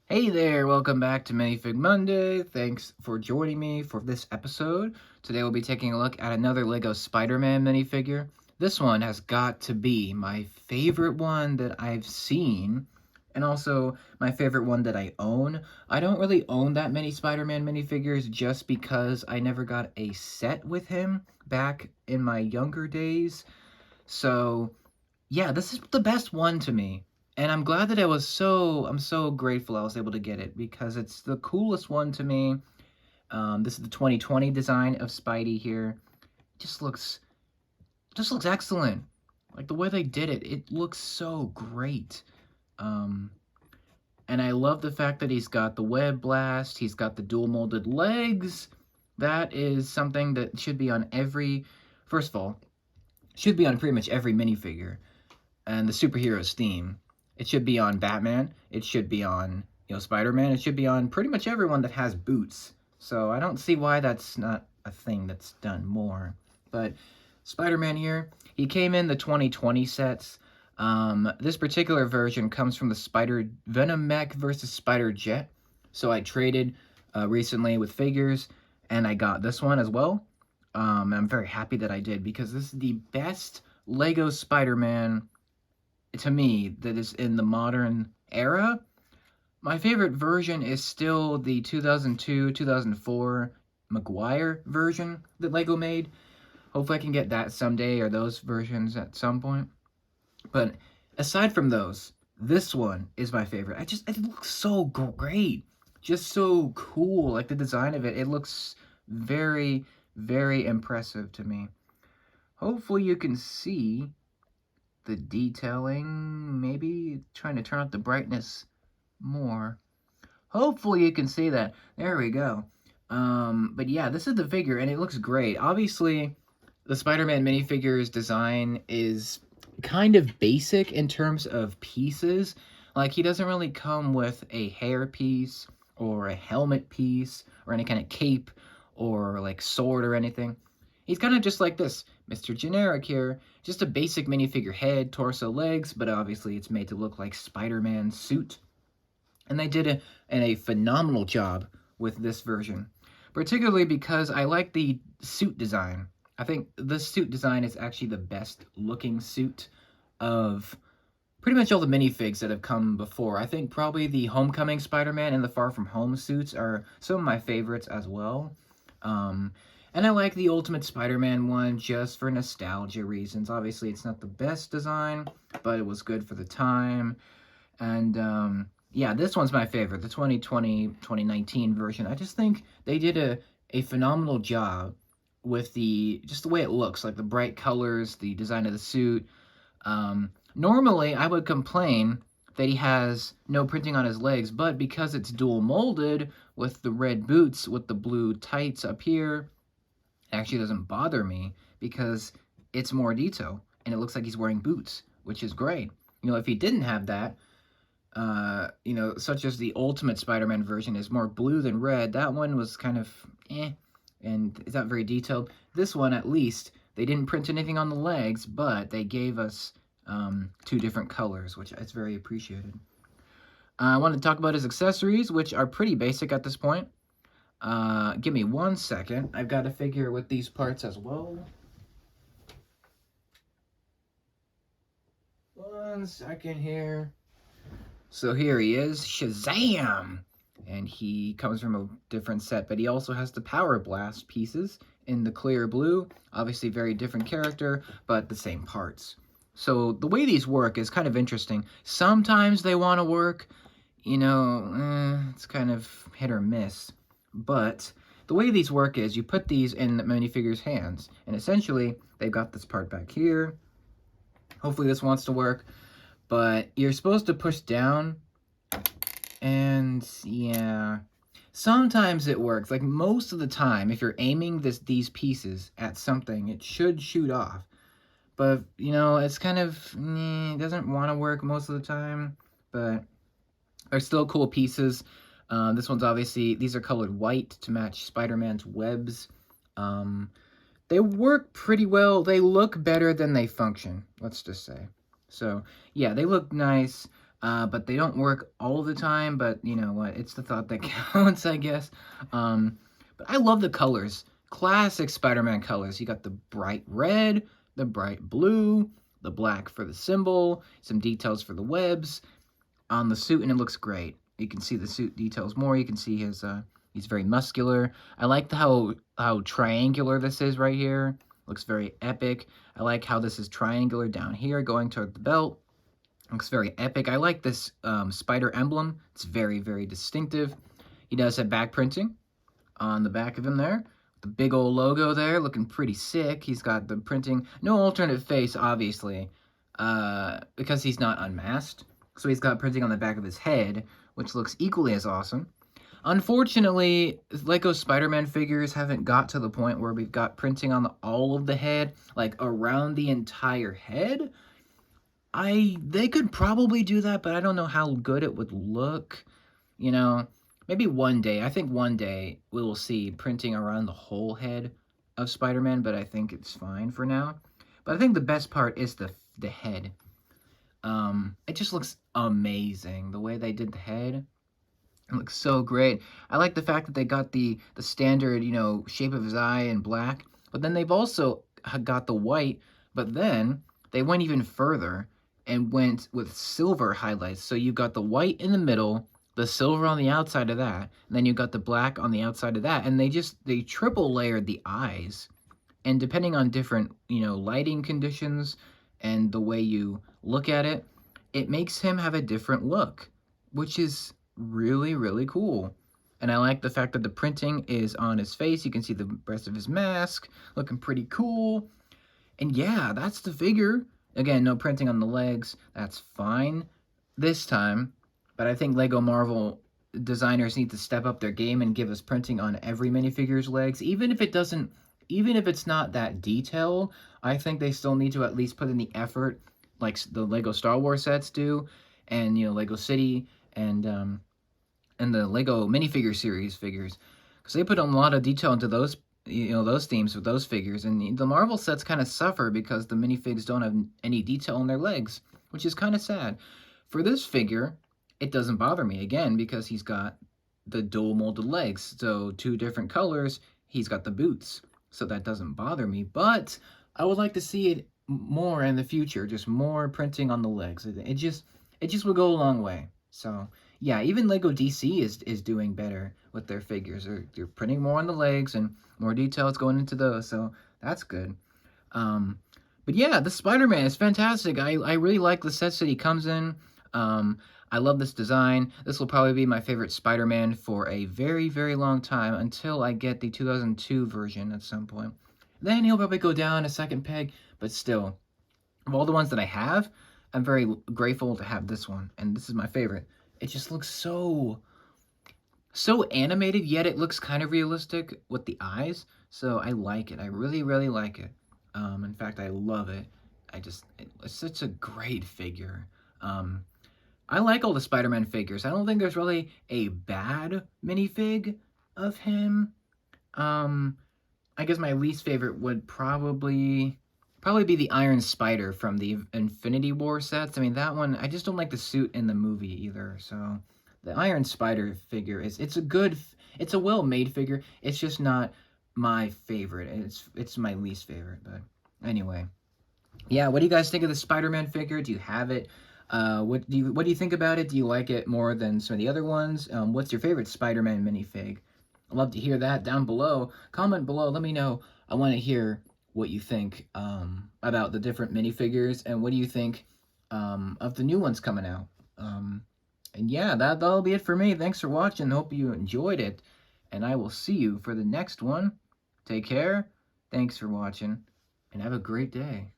Hey there, welcome back to Minifig Monday. Thanks for joining me for this episode. Today we'll be taking a look at another LEGO Spider-Man minifigure. This one has got to be my favorite one that I've seen, and also my favorite one that I own. I don't really own that many Spider-Man minifigures just because I never got a set with him back in my younger days. So yeah, this is the best one to me. And I'm glad that I'm so grateful I was able to get it because it's the coolest one to me. This is the 2020 design of Spidey here. Just looks, just looks excellent. Like the way they did it, it looks so great. Um, and I love the fact that he's got the web blast, he's got the dual molded legs. That is something that should be on first of all, should be on pretty much every minifigure. And the superheroes theme. It should be on Batman. It should be on, Spider-Man. It should be on pretty much everyone that has boots. So I don't see why that's not a thing that's done more. But Spider-Man here, he came in the 2020 sets. This particular version comes from the Spider Venom Mech versus Spider Jet. So I traded recently with figures, and I got this one as well. I'm very happy that I did because this is the best Lego Spider-Man to me that is in the modern era. My favorite version is still the 2002 2004 Maguire version that Lego made. Hopefully I can get that someday, or those versions at some point. But aside from those, this one is my favorite. It looks so great. Just so cool. Like the design of it, it looks very, very impressive to me. Hopefully you can see the detailing, maybe trying to turn up the brightness more. Hopefully you can see that. There we go. But yeah, this is the figure, and it looks great. Obviously, the Spider-Man minifigure's design is kind of basic in terms of pieces. Like, he doesn't really come with a hair piece, or a helmet piece, or any kind of cape, or, like, sword or anything. He's kind of just like this, Mr. Generic here. Just a basic minifigure head, torso, legs, but obviously it's made to look like Spider-Man's suit. And they did a phenomenal job with this version, particularly because I like the suit design. I think this suit design is actually the best looking suit of pretty much all the minifigs that have come before. I think probably the Homecoming Spider-Man and the Far From Home suits are some of my favorites as well. And I like the Ultimate Spider-Man one just for nostalgia reasons. Obviously, it's not the best design, but it was good for the time. And yeah, this one's my favorite, the 2020-2019 version. I just think they did a phenomenal job with just the way it looks, like the bright colors, the design of the suit. Normally, I would complain that he has no printing on his legs, but because it's dual molded with the red boots with the blue tights up here, it actually doesn't bother me because it's more detail and it looks like he's wearing boots, which is great. If he didn't have that, such as the Ultimate Spider-Man version is more blue than red, that one was kind of and it's not very detailed. This one, at least, they didn't print anything on the legs, but they gave us two different colors, which is very appreciated. I want to talk about his accessories, which are pretty basic at this point. Give me 1 second. I've got a figure with these parts as well. 1 second here. So here he is, Shazam! And he comes from a different set, but he also has the Power Blast pieces in the clear blue. Obviously very different character, but the same parts. So the way these work is kind of interesting. Sometimes they want to work, it's kind of hit or miss. But the way these work is you put these in the minifigure's hands, and essentially they've got this part back here. Hopefully this wants to work, but you're supposed to push down, and yeah, sometimes it works. Like most of the time, if you're aiming these pieces at something, it should shoot off. But, it's kind of, it doesn't want to work most of the time, but they're still cool pieces. This one's obviously, these are colored white to match Spider-Man's webs. They work pretty well. They look better than they function, let's just say. So, yeah, they look nice. but they don't work all the time, but you know what, it's the thought that counts, I guess. But I love the colors. Classic Spider-Man colors. You got the bright red, the bright blue, the black for the symbol, some details for the webs on the suit, and it looks great. You can see the suit details more. You can see he's very muscular. I like how triangular this is right here. Looks very epic. I like how this is triangular down here going toward the belt. Looks very epic. I like this spider emblem. It's very, very distinctive. He does have back printing on the back of him there. The big old logo there, looking pretty sick. He's got the printing. No alternate face, obviously, because he's not unmasked. So he's got printing on the back of his head, which looks equally as awesome. Unfortunately, Lego Spider-Man figures haven't got to the point where we've got printing on all of the head, like around the entire head. They could probably do that, but I don't know how good it would look. You know, maybe one day. I think one day we will see printing around the whole head of Spider-Man, but I think it's fine for now. But I think the best part is the head. It just looks amazing. The way they did the head, it looks so great. I like the fact that they got the standard, you know, shape of his eye in black, but then they've also got the white, but then they went even further and went with silver highlights. So you got the white in the middle, the silver on the outside of that, and then you got the black on the outside of that, and they triple layered the eyes. And depending on different, you know, lighting conditions and the way you look at it, it makes him have a different look, which is really, really cool. And I like the fact that the printing is on his face. You can see the rest of his mask, looking pretty cool. And yeah, that's the figure. Again, no printing on the legs. That's fine this time. But I think Lego Marvel designers need to step up their game and give us printing on every minifigure's legs. Even if it's not that detailed, I think they still need to at least put in the effort, like the Lego Star Wars sets do, and you know, Lego City and the Lego minifigure series figures, because they put a lot of detail into those, you know, those themes with those figures. And the Marvel sets kind of suffer because the minifigs don't have any detail on their legs, which is kind of sad. For this figure, it doesn't bother me, again, because he's got the dual molded legs, so 2 different colors. He's got the boots, so that doesn't bother me. But I would like to see it more in the future, just more printing on the legs. It just would go a long way. So yeah, even Lego DC is doing better with their figures. They're printing more on the legs and more details going into those, so that's good. But yeah, the Spider-Man is fantastic. I really like the sets that he comes in. I love this design. This will probably be my favorite Spider-Man for a very, very long time, until I get the 2002 version at some point. Then he'll probably go down a second peg, but still, of all the ones that I have, I'm very grateful to have this one, and this is my favorite. It just looks so animated, yet it looks kind of realistic with the eyes, so I like it. I really, really like it. In fact, I love it. It's such a great figure. I like all the Spider-Man figures. I don't think there's really a bad minifig of him. I guess my least favorite would probably be the Iron Spider from the Infinity War sets. I mean, that one, I just don't like the suit in the movie either. So the Iron Spider figure it's a well-made figure. It's just not my favorite. It's my least favorite. But anyway, yeah. What do you guys think of the Spider-Man figure? Do you have it? What do you think about it? Do you like it more than some of the other ones? What's your favorite Spider-Man minifig? I'd love to hear that down below. Comment below. Let me know. I want to hear what you think about the different minifigures, and what do you think of the new ones coming out. And yeah, that'll be it for me. Thanks for watching. Hope you enjoyed it, and I will see you for the next one. Take care. Thanks for watching, and have a great day.